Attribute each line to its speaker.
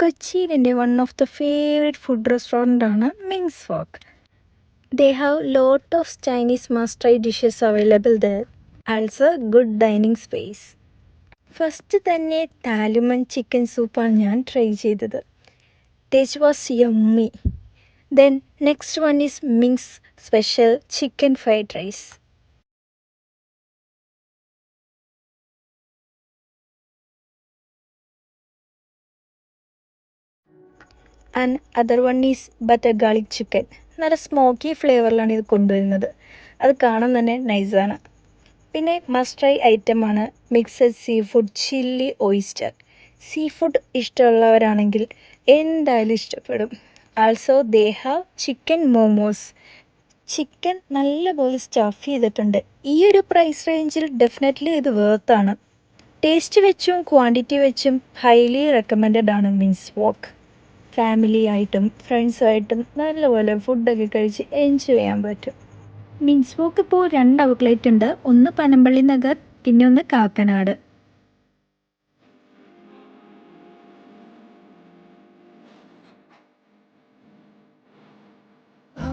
Speaker 1: കൊച്ചിയിലെ one of the favorite food restaurant ആണ് Ming's Wok. They have lot of Chinese must-try dishes available there. Also good dining space. First തന്നെ താലുമൻ chicken സൂപ്പാണ് ഞാൻ try ചെയ്തത്. Taste was yummy. Then next one is Ming's special chicken fried rice. And other one is butter garlic chicken. നല്ല smoky ഫ്ലേവറിലാണ് ഇത് കൊണ്ടുവരുന്നത്. അത് കാണാൻ തന്നെ നൈസാണ്. പിന്നെ മസ്റ്റ് ട്രൈ ഐറ്റമാണ് mixed seafood chilli oyster. Seafood ഇഷ്ടമുള്ളവരാണെങ്കിൽ എന്തായാലും ഇഷ്ടപ്പെടും. Also they have chicken momos. Chicken നല്ലപോലെ സ്റ്റഫ് ചെയ്തിട്ടുണ്ട്. ഈ ഒരു പ്രൈസ് റേഞ്ചിൽ ഡെഫിനറ്റ്ലി ഇത് വേർത്താണ്. ടേസ്റ്റ് വെച്ചും ക്വാണ്ടിറ്റി വെച്ചും ഹൈലി റെക്കമെൻഡഡ് ആണ് മിങ്സ് വോക്ക്. ഫാമിലി ആയിട്ടും ഫ്രണ്ട്സുമായിട്ടും നല്ലപോലെ ഫുഡൊക്കെ കഴിച്ച് എൻജോയ് ചെയ്യാൻ പറ്റും. മിങ്സ് വോക്ക് ഇപ്പോൾ 2 ഔട്ട്ലെറ്റ് ഉണ്ട്. ഒന്ന് പനമ്പള്ളി നഗർ, പിന്നെ ഒന്ന് കാക്കനാട്.